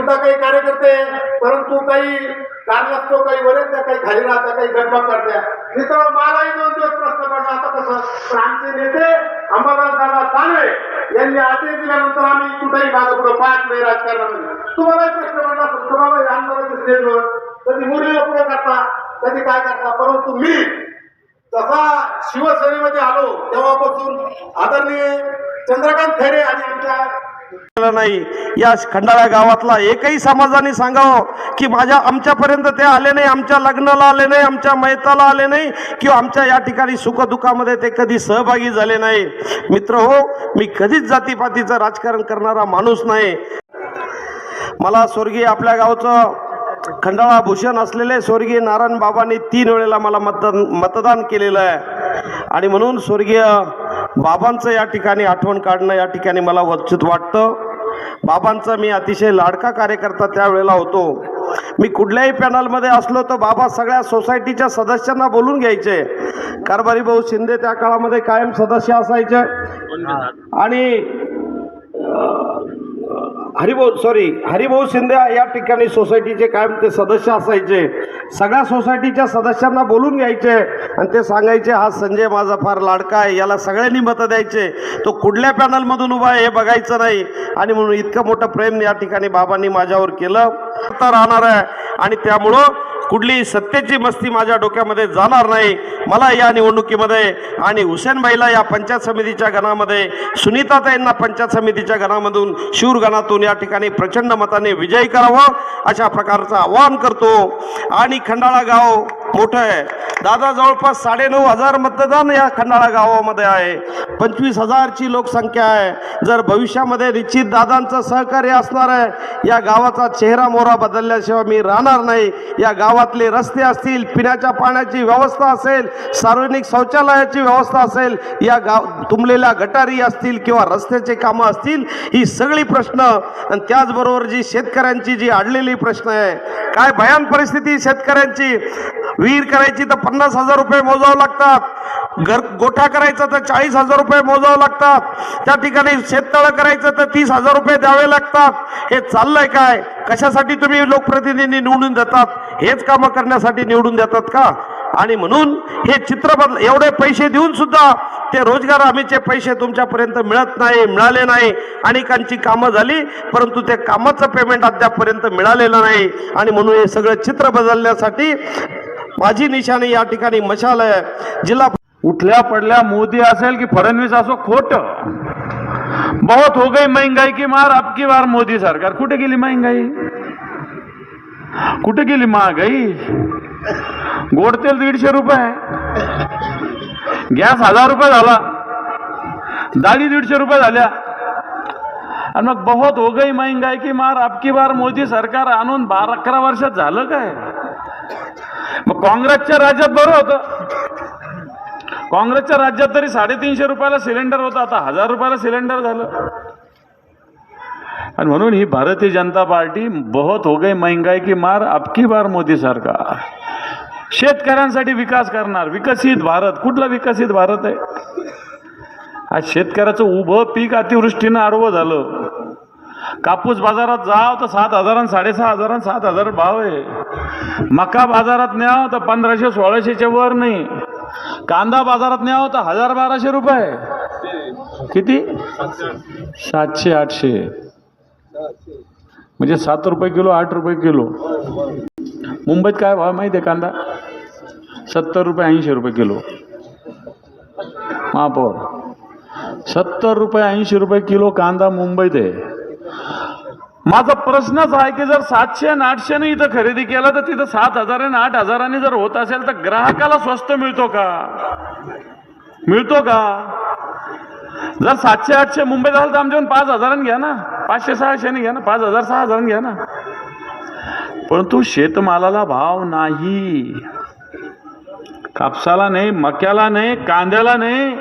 सुद्धा काही कार्यकर्ते, परंतु काही कारणास्तव काही वरेल त्या, काही खाली राहत्या, काही गडबड करत्या. मित्र मलाही 2 दिवस प्रश्न पडला आता कसं, पण आमचे नेते अंबादासदादा दानवे यांनी आदेश दिल्यानंतर आम्ही कुठेही मागे पुढे पाहत नाही राजकारणामध्ये. तुम्हालाही प्रश्न पडला असेल, तुम्हाला आमदाराच्या स्टेजवर कधी मुरलीला पुढे करता, कधी काय करता, परंतु मी जसा शिवसेनेमध्ये आलो तेव्हापासून आदरणीय चंद्रकांत खैरे आणि आमच्या नाही या खंडाळा गावातला एकही समाजाने सांगावं की आमच्यापर्यंत ते आले नाही, आमच्या लग्नाला आले नाही, आमच्या मैताला आले नाही, किंवा आमच्या या ठिकाणी सुखदुःखामध्ये ते कधी सहभागी झाले नाही. मित्र हो, मी कधीच जातीपातीचं राजकारण करणारा माणूस नाही. मला स्वर्गीय आपल्या गावचं खंडाळा भूषण असलेले स्वर्गीय नारायण बाबांनी 3 वेळेला मला मतदान केलेलं आहे आणि म्हणून स्वर्गीय बाबांचं या ठिकाणी आठवण काढणं या ठिकाणी मला वंचित वाटतं. बाबांचा मी अतिशय लाडका कार्यकर्ता त्यावेळेला होतो. मी कुठल्याही पॅनलमध्ये असलो तर बाबा सगळ्या सोसायटीच्या सदस्यांना बोलून घ्यायचे. कारभारी भाऊ शिंदे त्या काळामध्ये कायम सदस्य असायचे आणि हरिभाऊ शिंदे या ठिकाणी सोसायटीचे कायम ते सदस्य असायचे. सगळ्या सोसायटीच्या सदस्यांना बोलून घ्यायचे आणि ते सांगायचे हा संजय माझा फार लाडका आहे, याला सगळ्यांनी मतं द्यायचे, तो कुठल्या पॅनलमधून उभा आहे हे बघायचं नाही. आणि म्हणून इतकं मोठं प्रेम या ठिकाणी बाबांनी माझ्यावर केलं राहणार आहे आणि त्यामुळं कुठली सत्तेची मस्ती माझ्या डोक्यामध्ये जाणार नाही. मला या निवडणुकीमध्ये आणि हुसेनबाईला या पंचायत समितीच्या गणामध्ये, सुनीताताईंना पंचायत समितीच्या गणामधून शिवगणातून या ठिकाणी प्रचंड मताने विजयी करावं अशा प्रकारचं आवाहन करतो. आणि खंडाळा गाव मोठं आहे दादा, जवळपास 9,500 मतदान या खंडाळा गावामध्ये आहे. 25,000ची लोकसंख्या आहे. जर भविष्यामध्ये निश्चित दादांचं सहकार्य असणार आहे, या गावाचा चेहरा मोहरा बदलल्याशिवाय मी राहणार नाही. या गावातले रस्ते असतील, पिण्याच्या पाण्याची व्यवस्था असेल, सार्वजनिक शौचालयाची व्यवस्था असेल, या तुंबलेल्या गटारी असतील किंवा रस्त्याचे कामं असतील, ही सगळी प्रश्न आणि त्याचबरोबर जी शेतकऱ्यांची जी अडलेली प्रश्न आहे, काय भयान परिस्थिती शेतकऱ्यांची. विहीर करायची तर 50,000 रुपये मोजावं लागतात, गोठा करायचा तर 40,000 रुपये मोजावं लागतात, त्या ठिकाणी शेततळं करायचं तर 30,000 रुपये द्यावे लागतात. हे चाललंय काय? कशासाठी तुम्ही लोकप्रतिनिधी निवडून देतात? हेच कामं करण्यासाठी निवडून देतात का? आणि म्हणून हे चित्र एवढे पैसे देऊन सुद्धा ते रोजगार हमीचे पैसे तुमच्यापर्यंत मिळत नाही, मिळाले नाही. अनेकांची कामं झाली परंतु ते कामाचं पेमेंट अद्यापपर्यंत मिळालेलं नाही. आणि म्हणून हे सगळं चित्र बदलण्यासाठी माझी निशाणी या ठिकाणी मशाल आहे. जिल्हा उठल्या पडल्या मोदी असेल की फडणवीस असो, खोट. बहुत हो गई महंगाई की मार, अब की बार मोदी सरकार. कुठे गेली महंगाई? कुठे गेली महागाई? गोड तेल 150 रुपये, गॅस 1000 रुपये झाला, डाळी 150 रुपये झाल्या. आणि मग बहुत हो गई महंगाई की मार, अब की बार मोदी सरकार आणून 12-11 वर्षात झालं काय? मग काँग्रेसच्या राज्यात बरं होतं. काँग्रेसच्या राज्यात तरी 350 रुपयाला सिलेंडर होता, आता 1000 रुपयाला सिलेंडर झालं. आणि म्हणून ही भारतीय जनता पार्टी बहुत हो गई महंगाई की मार, अब की बार मोदी सरकार. शेतकऱ्यांसाठी विकास करणार, विकसित भारत. कुठला विकसित भारत आहे? आज शेतकऱ्याचं उभं पीक अतिवृष्टीनं आडवं झालं. कापूस बाजारात जाव तर 7,000 आणि 6,500 आणि 7,000 भाव आहे. मका बाजारात न्याव तर 1,500-1,600च्या वर नाही. कांदा बाजारात न्याव तर 1,000-1,200 रुपये. किती? 700-800, म्हणजे 7 रुपये किलो, 8 रुपये किलो. मुंबईत काय भाव माहिती आहे कांदा? 70 रुपये, 80 रुपये किलो. महापौर, 70 रुपये, 80 रुपये किलो कांदा मुंबईत आहे. माझा प्रश्नच आहे की जर 700 आणि 800 इथं खरेदी केला तर तिथं 7,000 आणि 8,000 जर होत असेल तर ग्राहकाला स्वस्त मिळतो का? मिळतो का? जर 700-800 मुंबईत झालं तर आमच्याकडून 5,000 घ्या ना, 500-600 घ्या ना, 5,000-6,000 घ्या ना. परंतु शेतमालाला भाव नाही. कापसाला नाही, मक्याला नाही, कांद्याला नाही,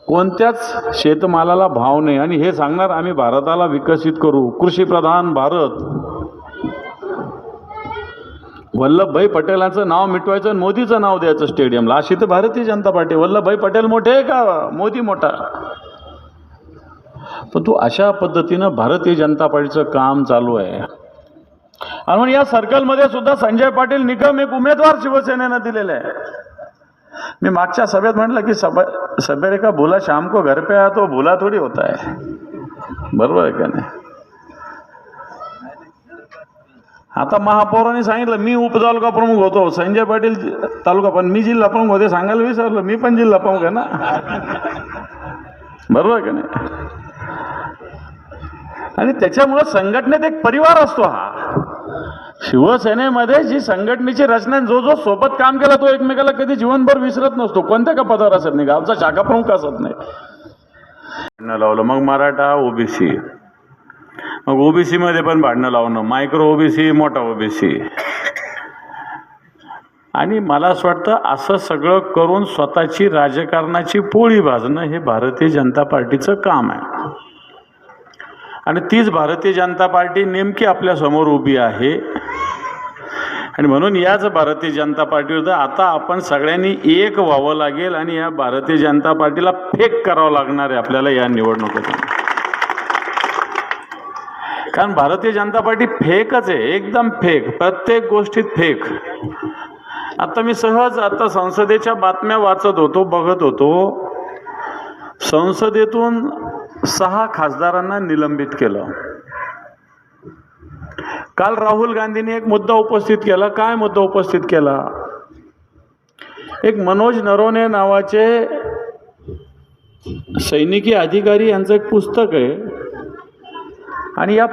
कोणत्याच शेतमालाला भाव नाही. आणि हे सांगणार आम्ही भारताला विकसित करू, कृषीप्रधान भारत. वल्लभभाई पटेलांचं नाव मिटवायचं आणि मोदीचं नाव द्यायचं स्टेडियमला, अशी तर भारतीय जनता पार्टी. वल्लभभाई पटेल मोठे आहे का मोदी मोठा? पण तो अशा पद्धतीनं भारतीय जनता पार्टीचं काम चालू आहे. आणि म्हणून या सर्कलमध्ये सुद्धा संजय पाटील निकम एक उमेदवार शिवसेनेनं दिलेले आहे. मी मागच्या सभेत म्हटलं की सभेरे का बोला शाम को घर पे आया तो भूला थोडी होता है. बरोबर आहे का नाही? आता महापौरांनी सांगितलं मी उपतालुका प्रमुख होतो, संजय पाटील तालुका, पण मी जिल्हा प्रमुख होते सांगायला विसरलो. मी पण जिल्हा प्रमुख आहे ना. बरोबर आहे का नाही? आणि त्याच्यामुळं संघटनेत एक परिवार असतो. हा शिवसेनेमध्ये जी संघटनेची रचना, जो जो सोबत काम केला तो एकमेकाला कधी जीवनभर विसरत नसतो. कोणत्या का पदावर असत नाही, गावचा शाखा प्रमुख असत नाही. लावलं मग मराठा ओबीसी, मग ओबीसी मध्ये पण भांडणं लावणं, मायक्रो ओबीसी, मोठा ओबीसी. आणि मला असं वाटतं असं सगळं करून स्वतःची राजकारणाची पोळी भाजणं हे भारतीय जनता पार्टीचं काम आहे. आणि तीच भारतीय जनता पार्टी नेमकी आपल्या समोर उभी आहे. आणि म्हणून याच भारतीय जनता पार्टीवर आता आपण सगळ्यांनी एक व्हावं लागेल आणि या भारतीय जनता पार्टीला फेक करावं लागणार आहे आपल्याला या निवडणुकीत. कारण भारतीय जनता पार्टी फेकच आहे, एकदम फेक, प्रत्येक गोष्टीत फेक. आता मी सहज आता संसदेच्या बातम्या वाचत होतो, बघत होतो. संसदेतून 6 खासदारांना निलंबित केलं. काल राहुल गांधींनी एक मुद्दा उपस्थित केला. काय मुद्दा उपस्थित केला? एक मनोज नरवणे नावाचे सैनिकी अधिकारी यांचं एक पुस्तक आहे आणि या